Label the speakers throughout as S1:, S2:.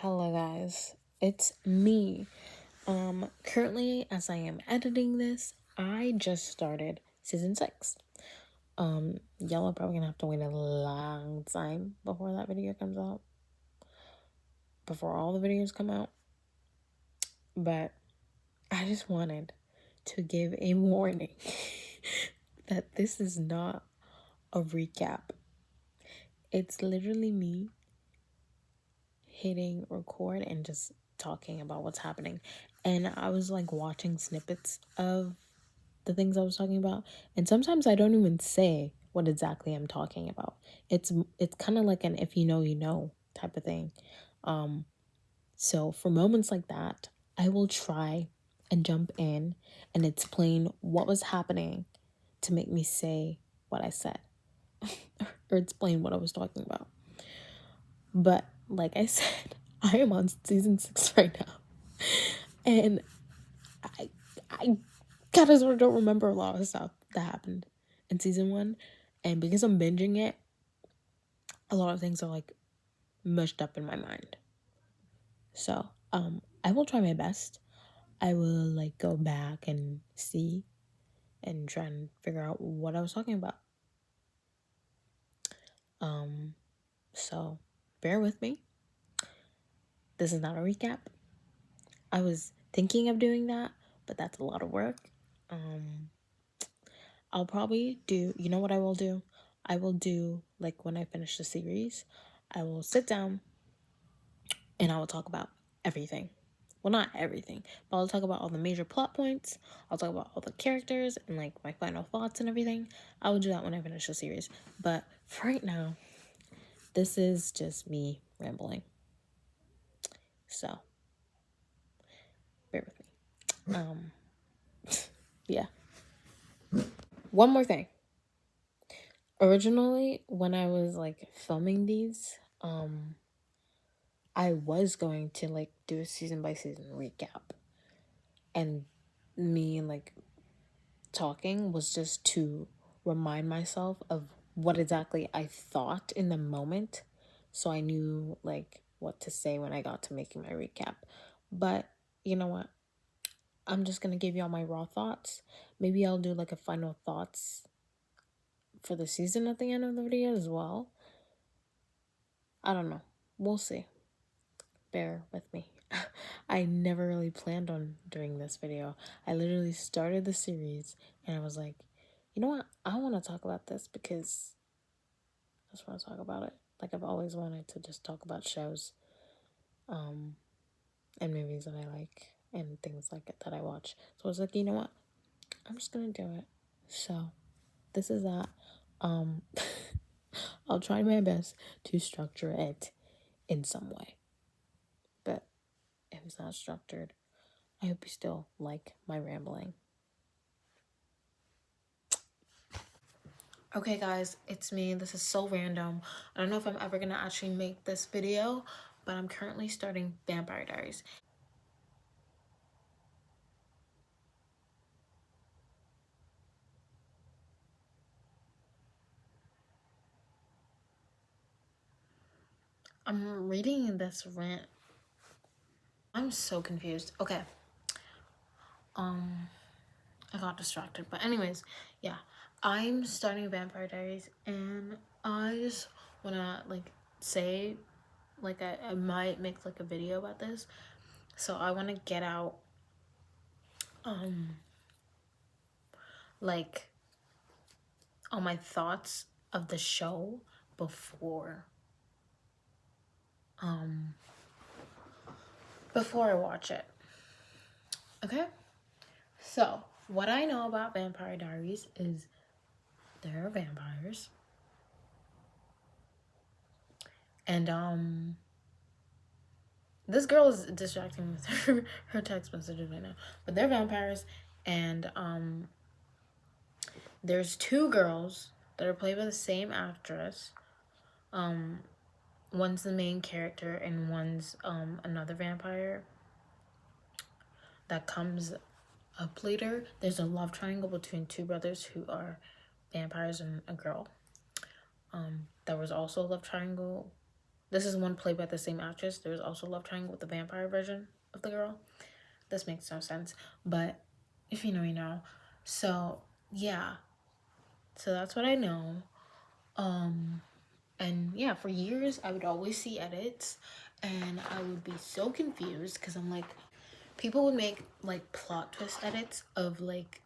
S1: Hello guys, it's me. Currently as I am editing this, I just started season 6. Y'all are probably gonna have to wait a long time before that video comes out. Before all the videos come out. But I just wanted to give a warning that this is not a recap. It's literally me hitting record and just talking about what's happening. And I was like watching snippets of the things I was talking about, and sometimes I don't even say what exactly I'm talking about. It's kind of like an if you know you know type of thing. So for moments like that, I will try and jump in and explain what was happening to make me say what I said or explain what I was talking about. But like I said, I am on season 6 right now. And I kind of sort of don't remember a lot of stuff that happened in season 1. And because I'm binging it, a lot of things are like mushed up in my mind. So, I will try my best. I will like go back and see and try and figure out what I was talking about. So bear with me. This is not a recap. I was thinking of doing that, but that's a lot of work. I'll probably do, you know what I will do? I will do, like, when I finish the series, I will sit down and I will talk about everything. Well, not everything, but I'll talk about all the major plot points. I'll talk about all the characters and, like, my final thoughts and everything. I will do that when I finish the series. But for right now, this is just me rambling. So, bear with me. Yeah. One more thing. Originally, when I was, like, filming these, I was going to like do a season by season recap, and me like talking was just to remind myself of what exactly I thought in the moment, so I knew like what to say when I got to making my recap. But you know what, I'm just gonna give y'all my raw thoughts. Maybe I'll do like a final thoughts for the season at the end of the video as well. I don't know, we'll see. Bear with me. I never really planned on doing this video. I literally started the series and I was like, you know what? I want to talk about this because I just want to talk about it. Like, I've always wanted to just talk about shows and movies that I like and things like it that I watch. So I was like, you know what? I'm just going to do it. So this is that. I'll try my best to structure it in some way. But if it's not structured, I hope you still like my rambling. Okay guys, it's me. This is so random. I don't know if I'm ever gonna actually make this video, but I'm currently starting Vampire Diaries. I'm reading this rant. I'm so confused. Okay. I got distracted. But anyways, yeah. I'm starting Vampire Diaries and I just wanna like say like I might make like a video about this. So I wanna get out like all my thoughts of the show before I watch it. Okay? So, what I know about Vampire Diaries is there are vampires. And this girl is distracting me with her text messages right now. But they're vampires, and there's 2 girls that are played by the same actress. One's the main character and one's another vampire that comes up later. There's a love triangle between 2 brothers who are vampires and a girl. There was also a love triangle. This is one played by the same actress. There's also love triangle with the vampire version of the girl. This makes no sense, but if you know, you know. So yeah, so that's what I know. And yeah, for years I would always see edits, and I would be so confused because I'm like, people would make like plot twist edits of like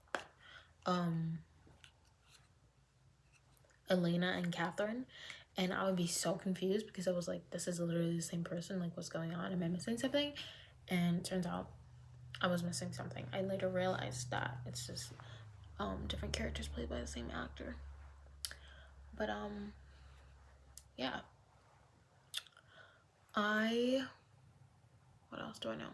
S1: Elena and Catherine, and I would be so confused because I was like, this is literally the same person. Like, what's going on? Am I missing something? And it turns out I was missing something. I later realized that it's just different characters played by the same actor. But yeah. I What else do I know?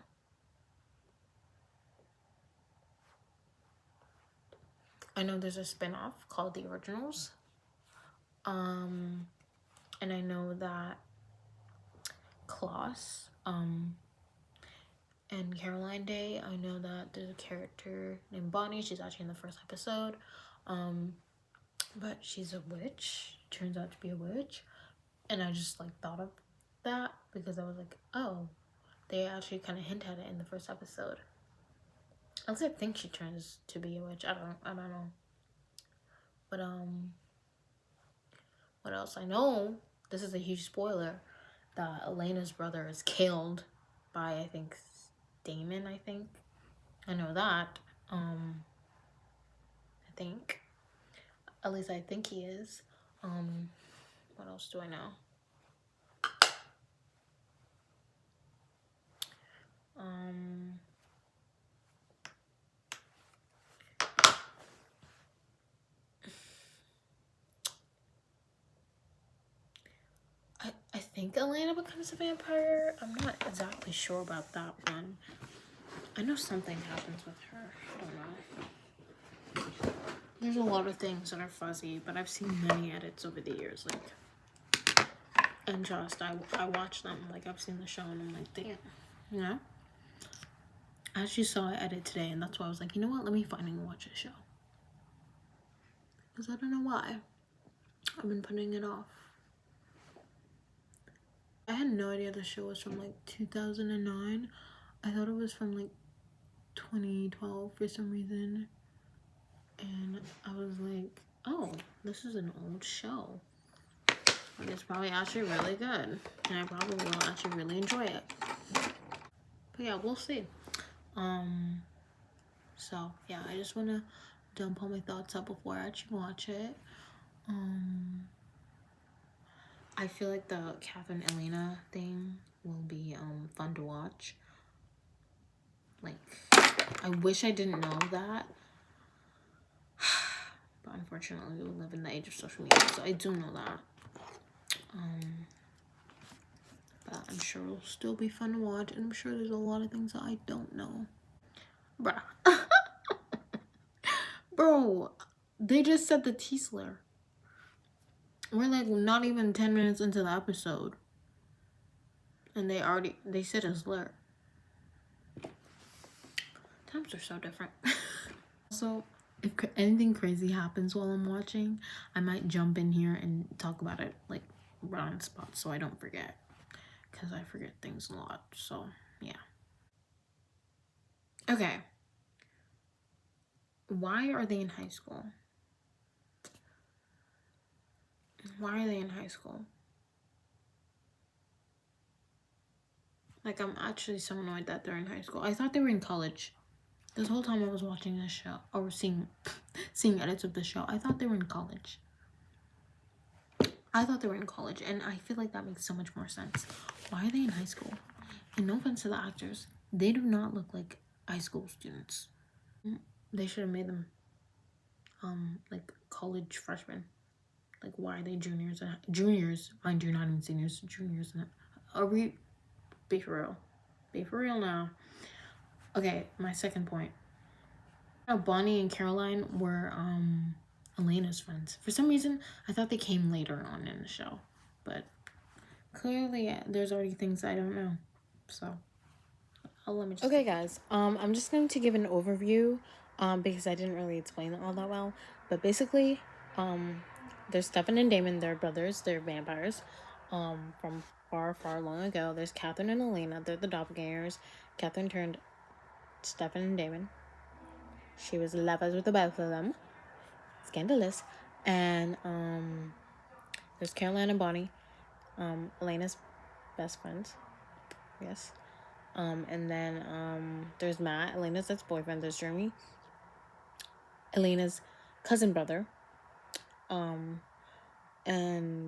S1: I know there's a spin-off called The Originals. And I know that Klaus, and Caroline Day, I know that there's a character named Bonnie. She's actually in the first episode. But she's a witch. Turns out to be a witch. And I just like thought of that because I was like, oh, they actually kind of hint at it in the first episode. At least I think she turns to be a witch. I don't know. But what else? I know this is a huge spoiler that Elena's brother is killed by, I think, Damon, I think. I know that. I think. At least I think he is. What else do I know? I think Elena becomes a vampire. I'm not exactly sure about that one. I know something happens with her. I don't know. There's a lot of things that are fuzzy, but I've seen many edits over the years. Like, and just, I watch them. Like, I've seen the show and I'm like, damn. You know? I actually saw an edit today, and that's why I was like, you know what? Let me finally watch a show. Because I don't know why. I've been putting it off. I had no idea the show was from like 2009. I thought it was from like 2012 for some reason. And I was like, oh, this is an old show. Like, it's probably actually really good. And I probably will actually really enjoy it. But yeah, we'll see. So yeah, I just wanna dump all my thoughts out before I actually watch it. I feel like the Catherine Elena thing will be fun to watch. Like, I wish I didn't know that. But unfortunately, we live in the age of social media, so I do know that. But I'm sure it'll still be fun to watch, and I'm sure there's a lot of things that I don't know. Bruh. Bro, they just said the T slur. We're like not even 10 minutes into the episode. And they said a slur. Times are so different. So, if anything crazy happens while I'm watching, I might jump in here and talk about it like right on the spot so I don't forget. Because I forget things a lot. So, yeah. Okay. Why are they in high school? Why are they in high school? Like, I'm actually so annoyed that they're in high school. I thought they were in college. This whole time I was watching this show, or seeing edits of the show, I thought they were in college. And I feel like that makes so much more sense. Why are they in high school? And no offense to the actors, they do not look like high school students. They should have made them, like college freshmen. Like, why are they juniors? Juniors, mind you, not even seniors, juniors. Are we? Be for real. Be for real now. Okay, my second point. How Bonnie and Caroline were Elena's friends. For some reason, I thought they came later on in the show, but clearly there's already things I don't know. So, let me just. Okay, guys. I'm just going to give an overview, because I didn't really explain it all that well. But basically, there's Stefan and Damon. They're brothers. They're vampires, from far, far long ago, there's Catherine and Elena. They're the doppelgangers. Catherine turned Stefan and Damon. She was lovers with the both of them. Scandalous. And there's Caroline and Bonnie. Elena's best friends. Yes. And then there's Matt, Elena's ex-boyfriend. There's Jeremy, Elena's cousin brother. And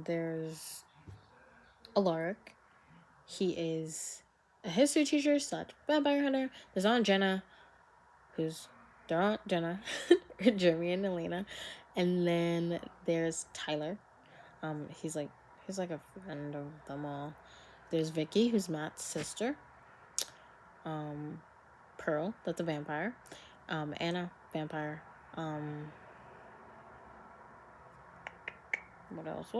S1: there's Alaric. He is a history teacher / vampire hunter. There's Aunt Jenna, who's their Aunt Jenna, Jeremy and Elena. And then there's Tyler. He's like a friend of them all. There's Vicky, who's Matt's sister. Pearl, that's a vampire. Anna, vampire. What else?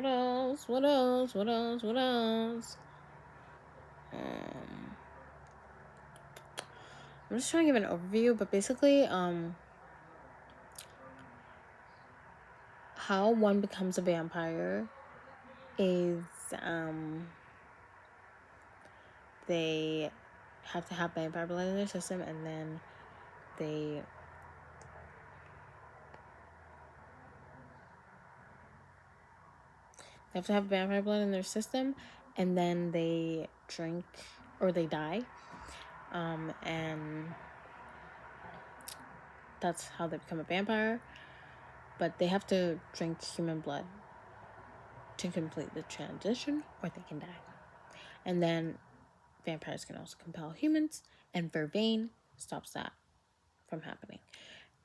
S1: I'm just trying to give an overview, but basically, how one becomes a vampire is, they have to have vampire blood in their system, and then they have to have vampire blood in their system, and then they drink or they die, and that's how they become a vampire. But they have to drink human blood to complete the transition, or they can die. And then vampires can also compel humans, and Vervain stops that from happening.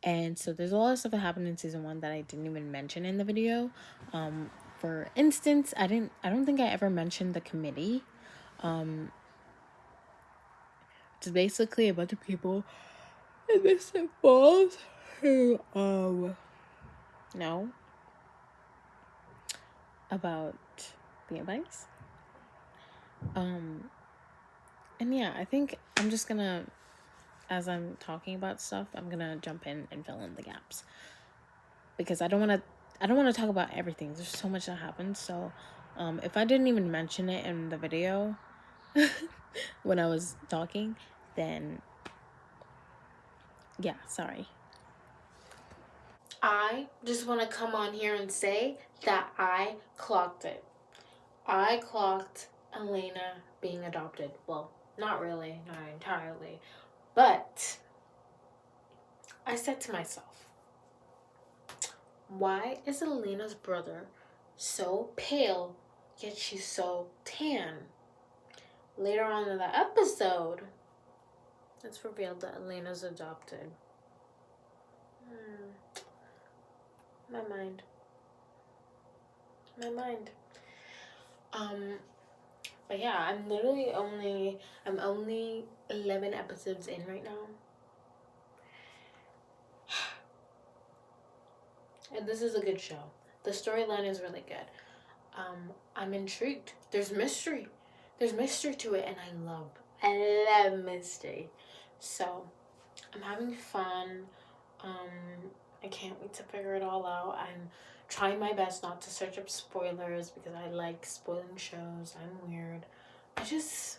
S1: And so there's a lot of stuff that happened in season 1 that I didn't even mention in the video. For instance, I don't think I ever mentioned the committee. It's basically a bunch of people in the St. Falls who know about the advice. And yeah, I think I'm just gonna, as I'm talking about stuff, I'm gonna jump in and fill in the gaps, because I don't want to talk about everything. There's so much that happens. So if I didn't even mention it in the video when I was talking, then yeah, sorry. I just want to come on here and say that I clocked it. I clocked Elena being adopted. Well, not really, not entirely. But I said to myself, why is Elena's brother so pale, yet she's so tan? Later on in the episode, it's revealed that Elena's adopted. My mind. But yeah, I'm only 11 episodes in right now. And this is a good show. The storyline is really good. I'm intrigued. There's mystery to it, and I love mystery. So I'm having fun. I can't wait to figure it all out. I'm trying my best not to search up spoilers because I like spoiling shows. I'm weird. I just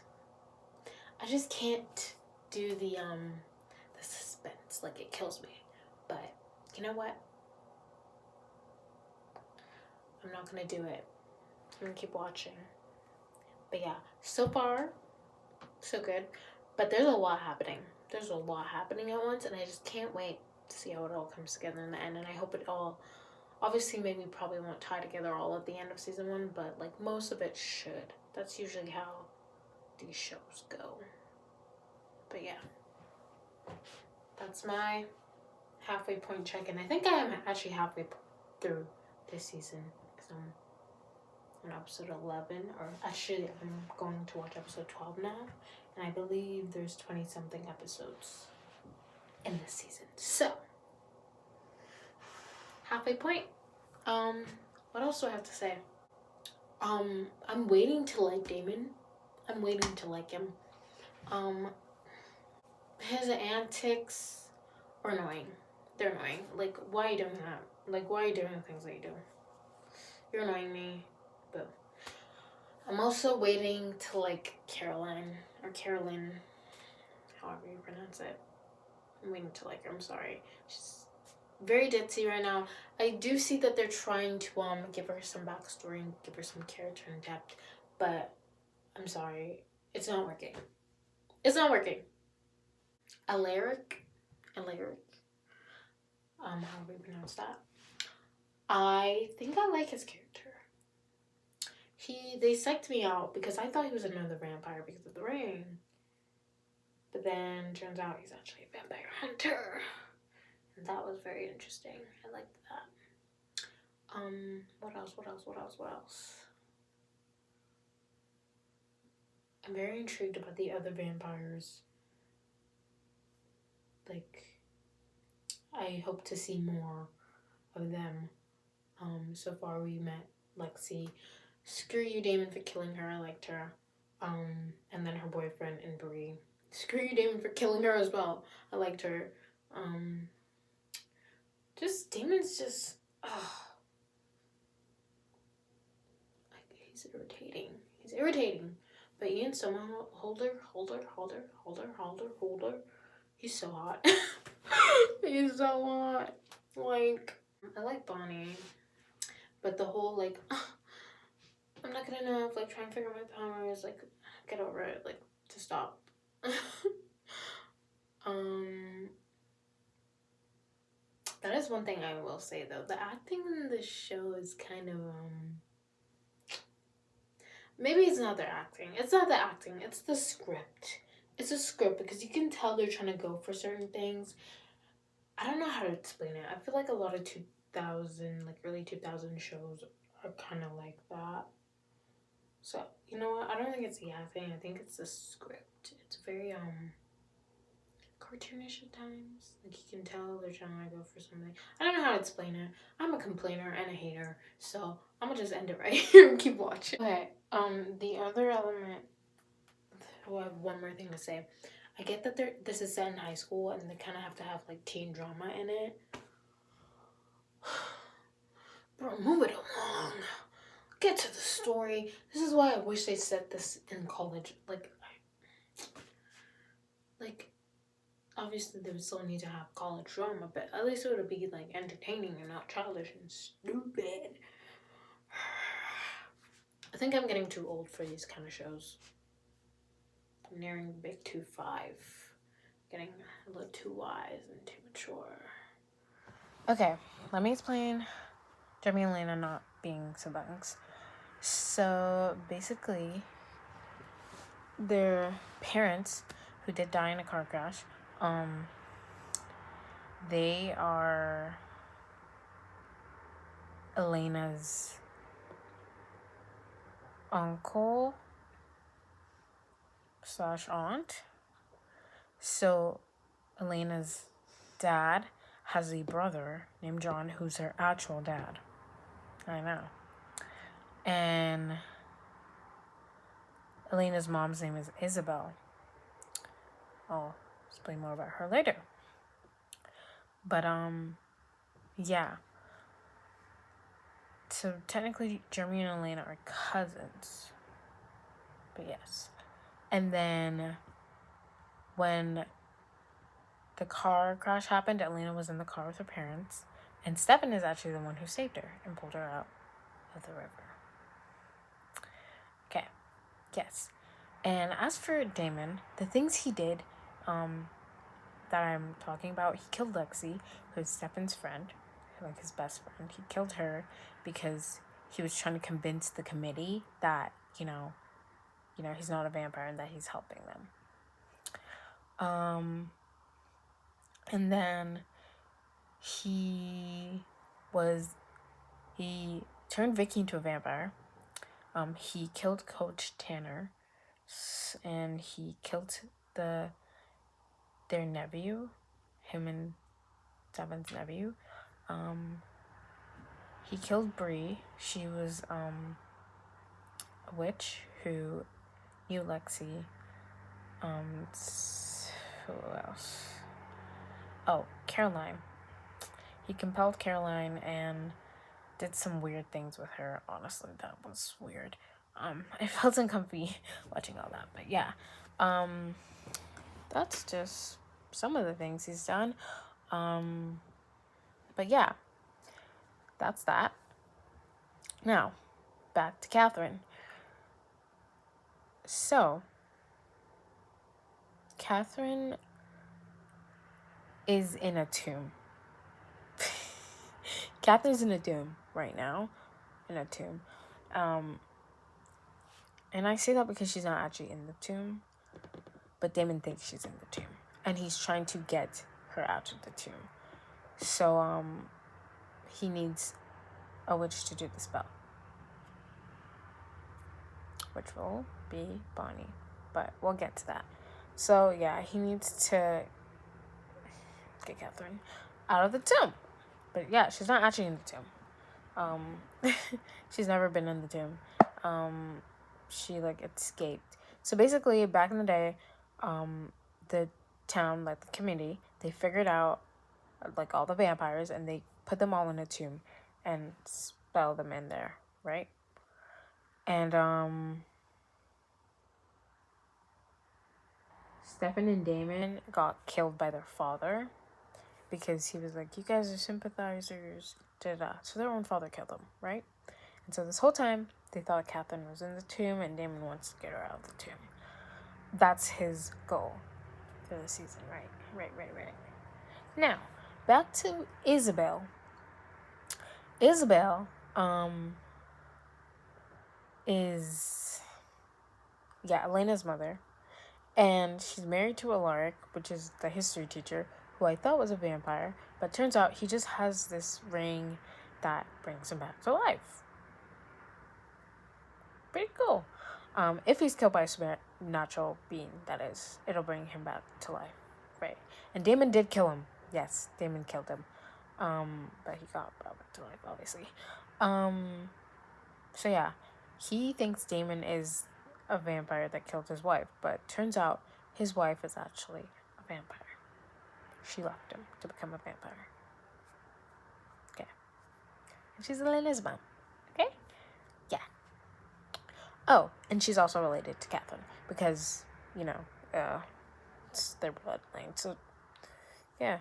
S1: can't do the suspense. Like, it kills me. But you know what? I'm not gonna do it. I'm gonna keep watching. But yeah, so far, so good. But there's a lot happening. There's a lot happening at once, and I just can't wait to see how it all comes together in the end. And I hope it all, obviously maybe probably won't tie together all at the end of season 1, but like most of it should. That's usually how these shows go. But yeah, that's my halfway point check-in. I think I am actually halfway through this season, because I'm on episode 11, or actually I'm going to watch episode 12 now, and I believe there's 20 something episodes in this season. So halfway point. What else do I have to say? I'm waiting to like Damon. I'm waiting to like him. His antics are annoying. They're annoying. Like, why are you doing that? Like, why are you doing the things that you do? You're annoying me. But I'm also waiting to like Caroline or Carolyn, however you pronounce it. I'm waiting to like her. I'm sorry. She's very ditzy right now. I do see that they're trying to give her some backstory and give her some character and depth, but I'm sorry, it's not working. It's not working. Alaric, how do we pronounce that? I think I like his character. They psyched me out because I thought he was another vampire because of the ring. But then turns out he's actually a vampire hunter. And that was very interesting. I liked that. What else? I'm very intrigued about the other vampires. Like, I hope to see more of them. So far we met Lexi. Screw you, Damon, for killing her. I liked her. And then her boyfriend and Bree. Screw you, Damon, for killing her as well. I liked her. Um, just Damon's just, he's irritating. He's irritating. But Ian Somerhalder, Holder. He's so hot. He's so hot. Like, I like Bonnie, but the whole like, I'm not good enough. Like, trying to figure out my powers. Like, get over it. Like, to stop. um, that is one thing I will say though. The acting in this show is kind of maybe it's not their acting. It's not the acting. It's the script. It's a script because you can tell they're trying to go for certain things. I don't know how to explain it. I feel like a lot of 2000, like early 2000 shows are kind of like that. So, you know what? I don't think it's the acting. I think it's the script. It's very cartoonish at times. Like you can tell they're trying to go for something. I don't know how to explain it. I'm a complainer and a hater, so I'm gonna just end it right here and keep watching. Okay. The other element. Oh, I have one more thing to say. I get that this is set in high school and they kind of have to have like teen drama in it. Bro, move it along. Get to the story. This is why I wish they set this in college. Like, obviously they would still need to have college drama, but at least it would be like entertaining and not childish and stupid. I think I'm getting too old for these kind of shows. I'm nearing the big 2-5. Getting a little too wise and too mature. Okay, let me explain Jeremy and Lena not being siblings. So basically, their parents, who did die in a car crash, they are Elena's uncle / aunt. So Elena's dad has a brother named John who's her actual dad. I know. And Elena's mom's name is Isabel. I'll explain more about her later. But yeah. So technically Jeremy and Elena are cousins. But yes. And then when the car crash happened, Elena was in the car with her parents. And Stefan is actually the one who saved her and pulled her out of the river. Okay. Yes. And as for Damon, the things he did that I'm talking about, he killed Lexi, who's Stefan's friend, like his best friend. He killed her because he was trying to convince the committee that, you know, he's not a vampire and that he's helping them. And then he turned Vicky into a vampire. He killed Coach Tanner, and he killed their nephew, him and Stefan's nephew. He killed Bree. She was a witch who knew Lexi. Who else? Oh, Caroline. He compelled Caroline and did some weird things with her. Honestly, that was weird. It felt uncomfy watching all that, but yeah. That's just some of the things he's done. But yeah, that's that. Now, back to Catherine. So, Catherine is in a tomb. Catherine's in a tomb right now. In a tomb. And I say that because she's not actually in the tomb. But Damon thinks she's in the tomb. And he's trying to get her out of the tomb. So, he needs a witch to do the spell. Which will be Bonnie. But we'll get to that. So, yeah, he needs to get Catherine out of the tomb. But yeah, she's not actually in the tomb. She's never been in the tomb. She like escaped. So basically, back in the day, the town, like the community, they figured out like all the vampires and they put them all in a tomb and spell them in there, right? And Stefan and Damon got killed by their father because he was like, you guys are sympathizers, da-da. So their own father killed them, right? And so this whole time, they thought Catherine was in the tomb and Damon wants to get her out of the tomb. That's his goal for the season, right? Right. Now, back to Isabel. Isabel, is, Elena's mother. And she's married to Alaric, which is the history teacher, who I thought was a vampire. But turns out he just has this ring that brings him back to life. Pretty cool. If he's killed by a supernatural being, that is, it'll bring him back to life, right? And Damon did kill him. Yes, Damon killed him. But he got brought back to life, obviously. So yeah, he thinks Damon is a vampire that killed his wife, but turns out his wife is actually a vampire. She left him to become a vampire. Okay. And she's Elena's mom. Okay? Yeah. Oh, and she's also related to Catherine because, it's their bloodline. So, yeah.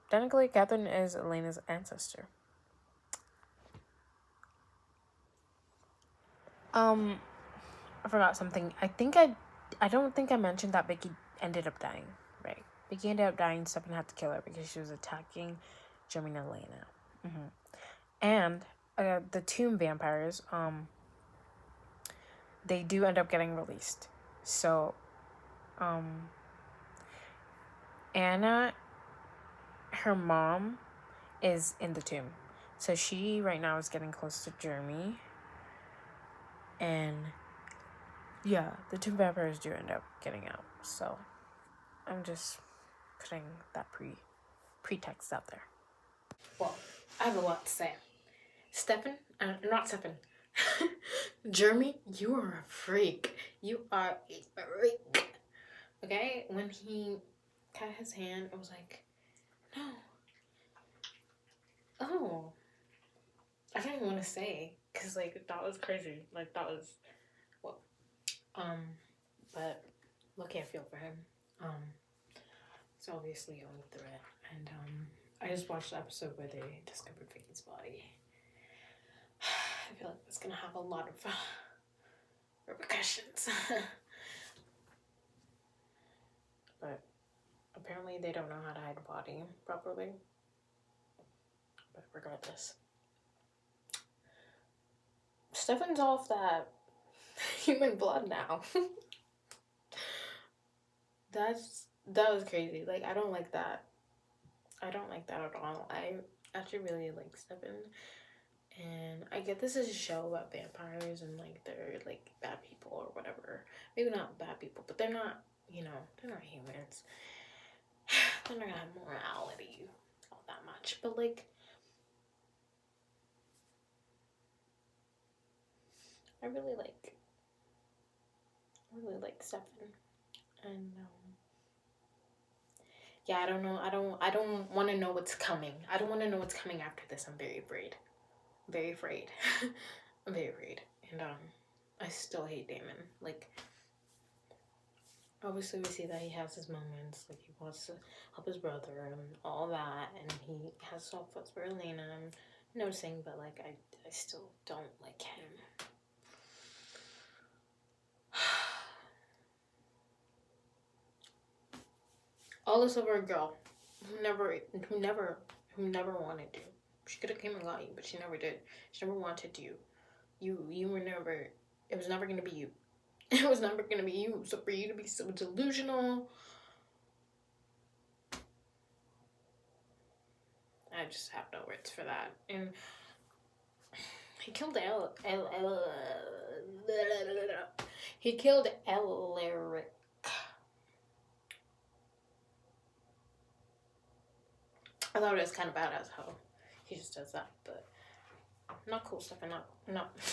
S1: Technically, Catherine is Elena's ancestor. I forgot something. I don't think I mentioned that Vicky ended up dying, right? Vicky ended up dying. Stefan had to kill her because she was attacking Jeremy and Elena. And the tomb vampires, they do end up getting released. So, Anna, her mom, is in the tomb. So she right now is getting close to Jeremy. And yeah, the tomb vampires do end up getting out. So I'm just putting that pretext out there. Well, I have a lot to say. Not Stefan. Jeremy, you are a freak. You are a freak. Okay? When he cut his hand, I was like, no. Oh. I don't even want to say. Because, like, that was crazy. Like, that was, well, but lucky I feel for him. So obviously going through it. And, I just watched the episode where they discovered Vicky's body. I feel like it's gonna have a lot of repercussions. But apparently they don't know how to hide a body properly. But regardless. Stefan's off that human blood now. That was crazy. Like, I don't like that. I don't like that at all. I actually really like Stefan. And I get this is a show about vampires and like they're like bad people or whatever. Maybe not bad people, but they're not, they're not humans. They're not gonna have morality all that much. But like, I really like Stefan. And yeah, I don't know. I don't want to know what's coming. I don't want to know what's coming after this. I'm very afraid. Very afraid. I'm very afraid. And I still hate Damon. Like, obviously we see that he has his moments, like he wants to help his brother and all that, and he has soft spots for Elena. I'm noticing, but like I still don't like him. All this over a girl who never wanted to. She could have came and got you, but she never did. She never wanted you. You were never. It was never gonna be you. It was never gonna be you. So for you to be so delusional, I just have no words for that. And he killed he killed Elric. I thought it was kind of badass how he just does that, but not cool stuff. And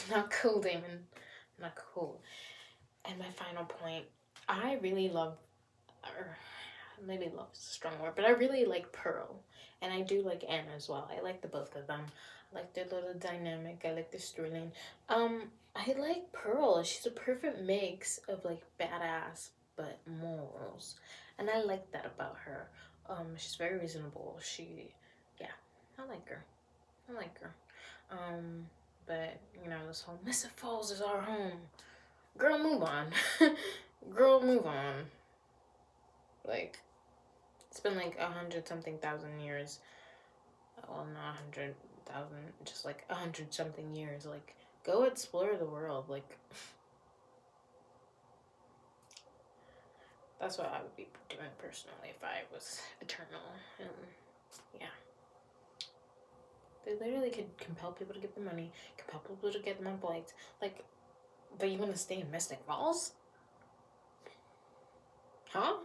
S1: not cool, Damon. Not cool. And my final point, I really love, or maybe love is a strong word, but I really like Pearl, and I do like Anna as well. I like the both of them. I like their little dynamic. I like the storyline. I like Pearl. She's a perfect mix of like badass but morals, and I like that about her. She's very reasonable. Yeah, I like her. I like her. But you know, this whole Mr. Falls is our home. Girl, move on. Girl, move on. Like, it's been like 100-something thousand years. Well, not 100,000, just like 100-something years. Like, go explore the world. Like, that's what I would be doing personally if I was eternal. And yeah, they literally could compel people to give them money, compel people to get them on flights. Like, but you want to stay in Mystic Falls? Huh?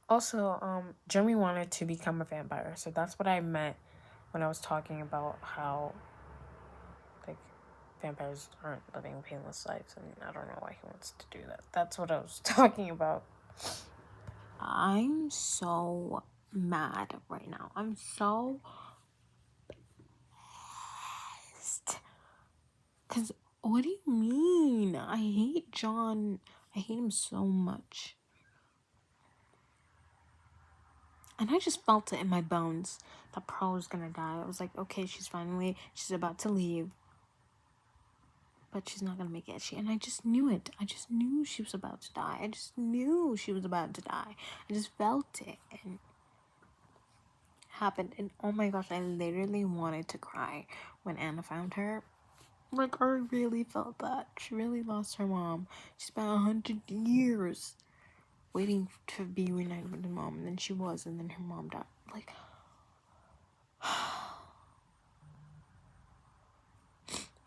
S1: Also, Jeremy wanted to become a vampire, so that's what I meant when I was talking about how, like, vampires aren't living painless lives, and I don't know why he wants to do that. That's what I was talking about. I'm so mad right now. I'm so pissed. Because, what do you mean? I hate John. I hate him so much. And I just felt it in my bones that Pearl was gonna die. I was like, okay, she's about to leave. But she's not gonna make it. And I just knew it. I just knew she was about to die. I just knew she was about to die. I just felt it. And it happened. And oh my gosh, I literally wanted to cry when Anna found her. Like, I really felt that. She really lost her mom. She spent 100 years waiting to be reunited with her mom, and then she was, and then her mom died. Like,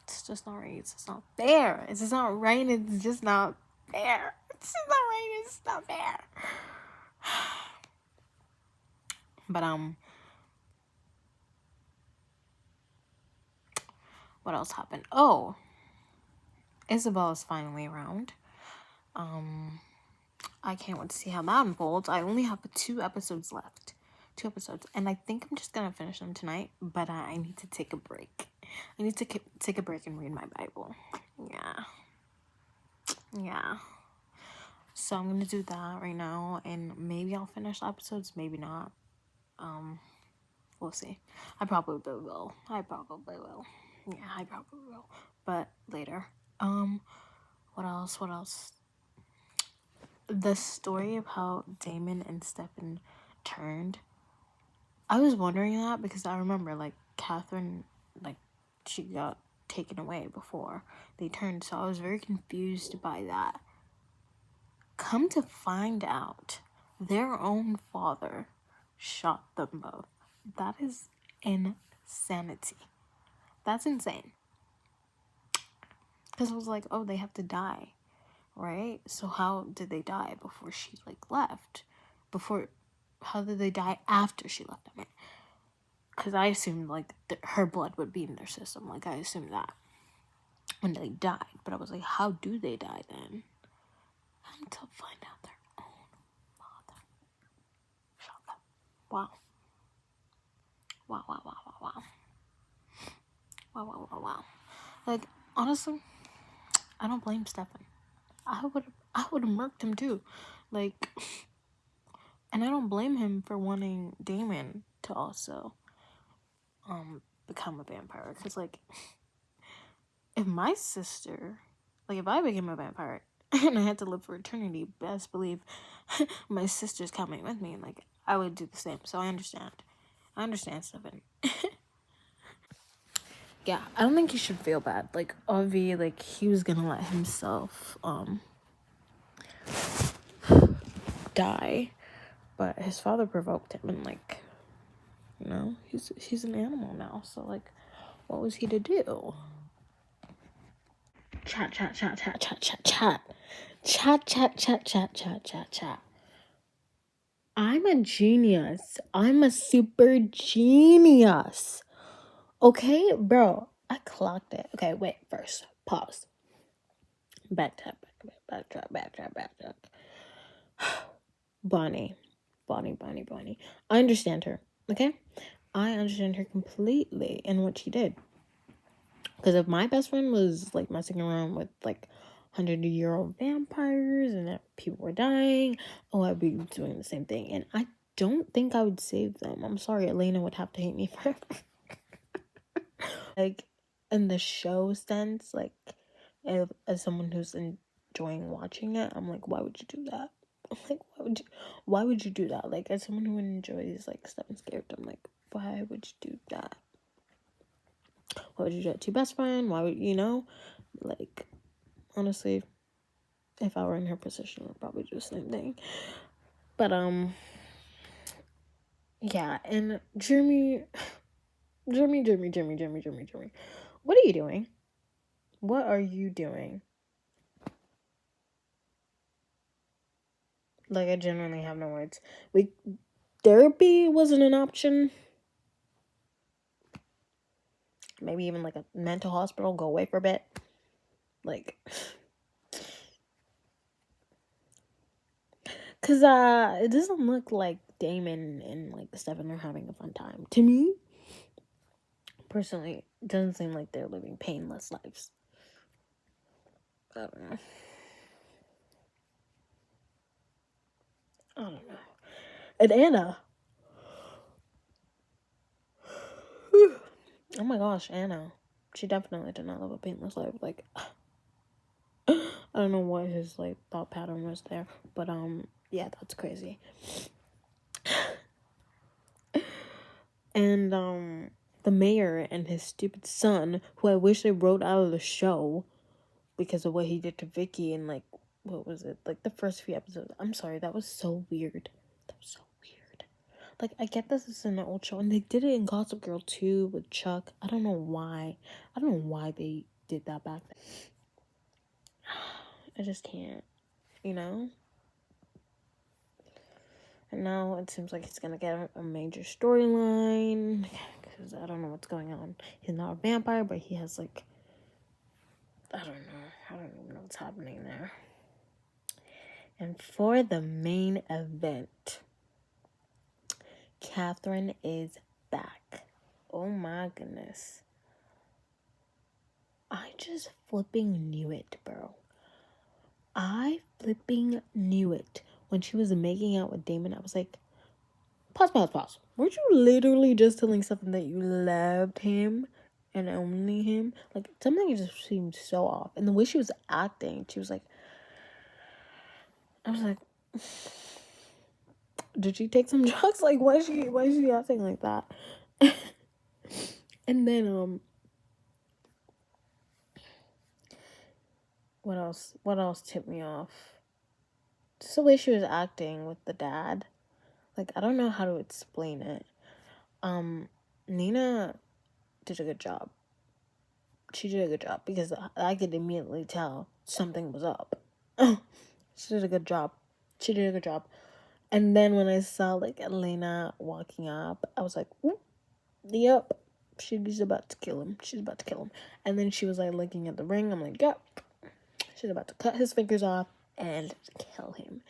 S1: it's just not right. It's just not fair. It's just not right. It's just not fair. It's just not right. It's not fair. But what else happened? Oh, Isabel is finally around. I can't wait to see how that unfolds. I only have 2 episodes left. 2 episodes. And I think I'm just going to finish them tonight. But I need to take a break. I need to take a break and read my Bible. Yeah. So I'm going to do that right now. And maybe I'll finish episodes. Maybe not. We'll see. I probably will. Yeah, I probably will. But later. What else? The story of how Damon and Stefan turned. I was wondering that because I remember, like, Catherine, like, she got taken away before they turned. So I was very confused by that. Come to find out, their own father shot them both. That is insanity. That's insane. Because it was like, oh, they have to die, right? So how did they die before she, like, left? How did they die after she left? I mean, because I assumed, like, her blood would be in their system. Like, I assumed that when they died. But I was like, how do they die then? To find out their own father shot them. Wow. Wow. Like, Honestly, I don't blame Stefan. I would have murked him too. Like, and I don't blame him for wanting Damon to also become a vampire. Because, like, if my sister, like, if I became a vampire and I had to live for eternity, best believe my sister's coming with me. Like, I would do the same. So I understand. I understand, Stefan. Yeah, I don't think he should feel bad. Like, Avi, like, he was gonna let himself die, but his father provoked him, and, like, you know, he's an animal now. So, like, what was he to do? Chat, chat, chat, chat, chat, chat, chat, chat, chat, chat, chat, chat, chat, chat. I'm a genius. I'm a super genius. Okay, bro. I clocked it. Okay, wait. First, pause. Backtrack, backtrack. Bonnie. Bonnie. I understand her. Okay? I understand her completely and what she did. Because if my best friend was like messing around with like 100-year-old vampires and that people were dying, oh, I'd be doing the same thing. And I don't think I would save them. I'm sorry, Elena would have to hate me forever. Like, in the show sense, like, if, as someone who's enjoying watching it, I'm like, why would you do that? I'm like, why would you do that? Like, as someone who enjoys like stuff and scared, I'm like, why would you do that? Why would you do that to your best friend? Why would you know? Like, honestly, if I were in her position, I'd probably do the same thing. But yeah, and Jeremy, what are you doing? What are you doing? Like, I genuinely have no words. Therapy wasn't an option. Maybe even like a mental hospital, go away for a bit. Like, cause it doesn't look like Damon and like Stefan are having a fun time. To me, personally, it doesn't seem like they're living painless lives. I don't know. I don't know. And Anna. Oh my gosh, Anna. She definitely did not live a painless life. Like, I don't know what his like thought pattern was there, but yeah, that's crazy. And the mayor and his stupid son, who I wish they wrote out of the show because of what he did to Vicky and like what was it? Like the first few episodes. I'm sorry, that was so weird. That was so weird. Like, I get this is an old show, and they did it in Gossip Girl too with Chuck. I don't know why. I don't know why they did that back then. I just can't, you know? And now it seems like he's gonna get a major storyline because I don't know what's going on. He's not a vampire, but he has like, I don't know. I don't even know what's happening there. And for the main event, Catherine is back. Oh my goodness. I just flipping knew it, bro. I flipping knew it. When she was making out with Damon, I was like, pause. Weren't you literally just telling something that you loved him and only him? Like, something just seemed so off. And the way she was acting, she was like, I was like, did she take some drugs? Like, why is she acting like that? And then what else tipped me off? Just the way she was acting with the dad. Like, I don't know how to explain it. Nina did a good job. She did a good job because I could immediately tell something was up. She did a good job. And then when I saw like Elena walking up, I was like, yep, she's about to kill him. And then she was like looking at the ring. I'm like, yep, she's about to cut his fingers off and kill him.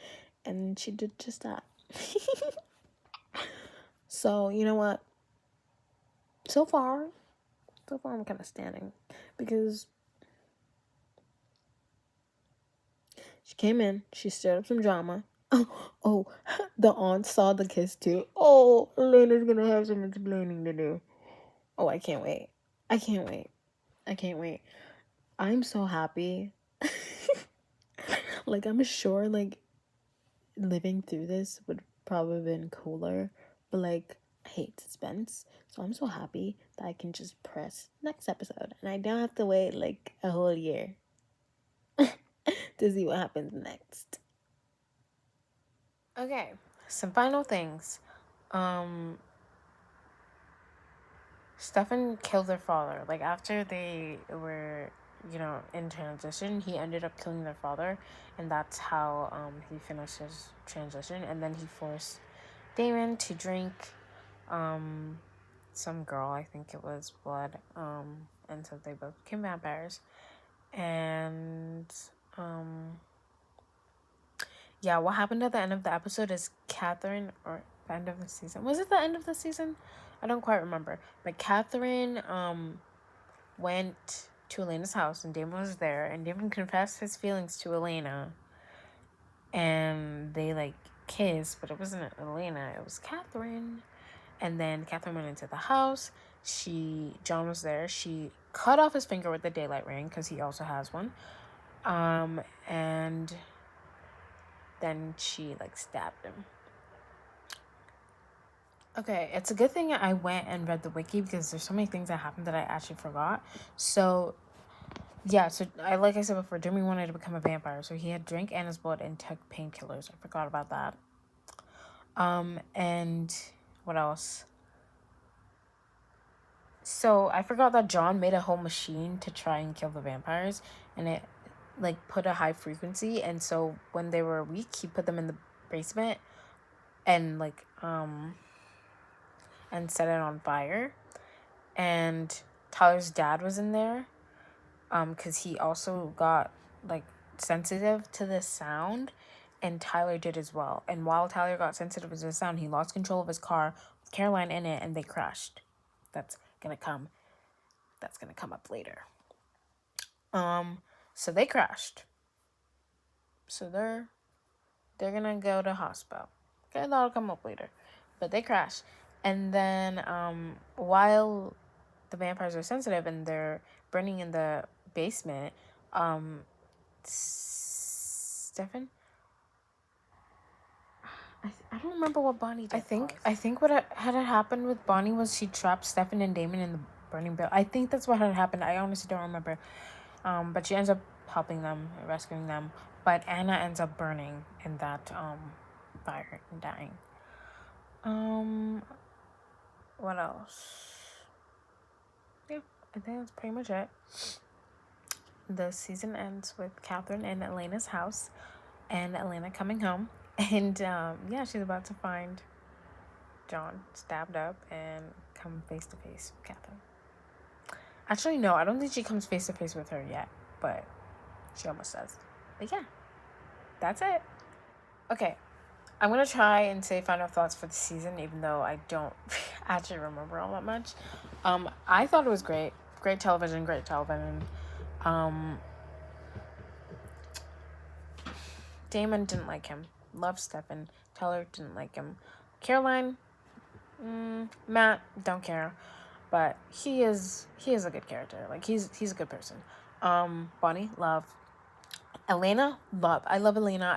S1: And she did just that. So, you know what? So far I'm kind of standing because She came in. She stirred up some drama. Oh, the aunt saw the kiss too. Oh, Elena's gonna have some explaining to do. Oh, I can't wait. I can't wait. I can't wait. I'm so happy. Like, I'm sure, like, living through this would probably have been cooler, but, like, I hate suspense. So I'm so happy that I can just press next episode and I don't have to wait, like, a whole year to see what happens next. Okay, some final things. Stefan killed their father. Like, after they were, in transition, he ended up killing their father, and that's how he finished his transition. And then he forced Damon to drink some girl, I think it was, blood, and so they both became vampires. And yeah, what happened at the end of the episode is Catherine, or the end of the season. Was it the end of the season? I don't quite remember. But Catherine went to Elena's house and Damon was there, and Damon confessed his feelings to Elena. And they like kissed, but it wasn't Elena, it was Catherine. And then Catherine went into the house. John was there. She cut off his finger with the daylight ring because he also has one. And then she like stabbed him. Okay, it's a good thing I went and read the wiki because there's so many things that happened that I actually forgot. So, yeah, like I said before, Jimmy wanted to become a vampire, so he had drank Anna's blood and took painkillers. I forgot about that. And what else? So I forgot that John made a whole machine to try and kill the vampires, and it like put a high frequency, and so when they were weak, he put them in the basement and like and set it on fire. And Tyler's dad was in there because he also got like sensitive to the sound, and Tyler did as well. And while Tyler got sensitive to the sound, he lost control of his car with Caroline in it, and they crashed. That's gonna come up later. So they crashed. So they're gonna go to hospital. Okay, that'll come up later. But they crashed. And then while the vampires are sensitive and they're burning in the basement, Stefan, I don't remember what Bonnie did. I think what had happened with Bonnie was she trapped Stefan and Damon in the burning building. I think that's what had happened. I honestly don't remember. But she ends up helping them, rescuing them. But Anna ends up burning in that fire and dying. What else? Yeah, I think that's pretty much it. The season ends with Catherine in Elena's house, and Elena coming home, and yeah, she's about to find John stabbed up and come face to face with Catherine. Actually, no, I don't think she comes face to face with her yet, but she almost does. But yeah, that's it. Okay, I'm gonna try and say final thoughts for the season, even though I don't actually remember all that much. I thought it was great. Great television. Damon didn't like him. Loved Stefan. Tyler didn't like him. Caroline, Matt, don't care. But he is a good character. Like he's a good person. Bonnie, love. Elena, love. I love Elena.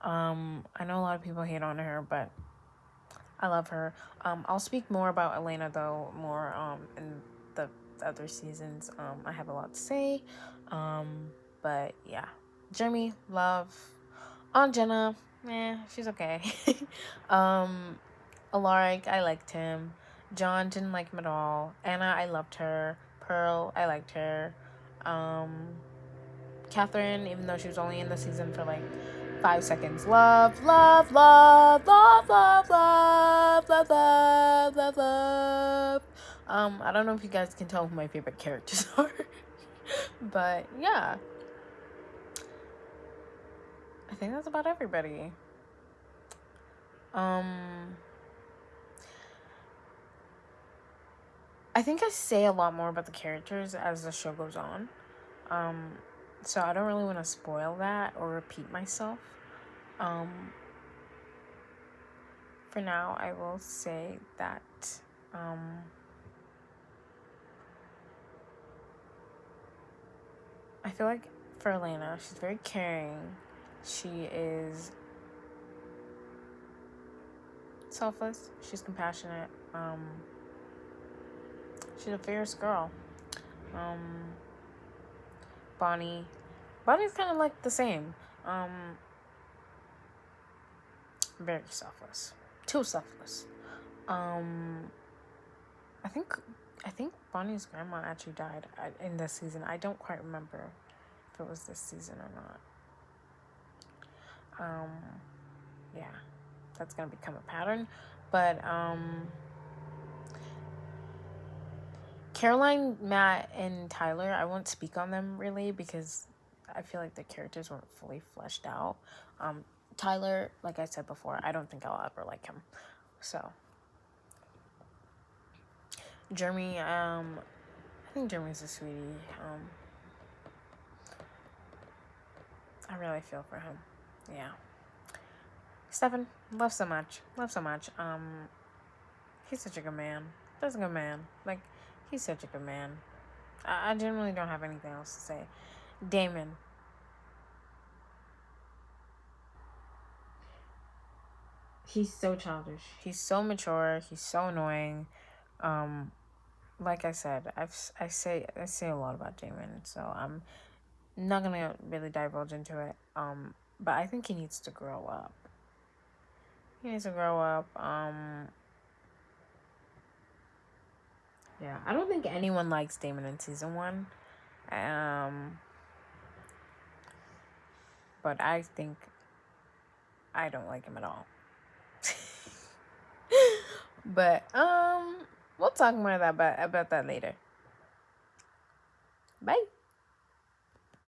S1: I know a lot of people hate on her, but I love her. I'll speak more about Elena though, more in the other seasons. I have a lot to say. But yeah. Jeremy, love. Aunt Jenna, she's okay. Alaric, I liked him. John didn't like him at all. Anna, I loved her. Pearl, I liked her. Catherine, even though she was only in the season for like 5 seconds. Love. I don't know if you guys can tell who my favorite characters are. But yeah. I think that's about everybody. I think I say a lot more about the characters as the show goes on. So I don't really want to spoil that or repeat myself. For now, I will say that I feel like for Elena, she's very caring. She is selfless. She's compassionate. She's a fierce girl. Bonnie. Bonnie's kind of like the same. Very selfless. Too selfless. I think Bonnie's grandma actually died in this season. I don't quite remember if it was this season or not. Yeah, that's gonna become a pattern. But Caroline, Matt, and Tyler, I won't speak on them really because I feel like the characters weren't fully fleshed out. Tyler, like I said before, I don't think I'll ever like him. So Jeremy, I think Jeremy's a sweetie. I really feel for him. Yeah. Stefan, love so much. Love so much. He's such a good man. Just a good man. Like, he's such a good man. I generally don't have anything else to say. Damon. He's so childish. He's so mature. He's so annoying. Like I said, I say a lot about Damon, so I'm not gonna really divulge into it. But I think he needs to grow up. He needs to grow up. Yeah, I don't think anyone likes Damon in season 1. But I think I don't like him at all. But we'll talk more about that later. Bye.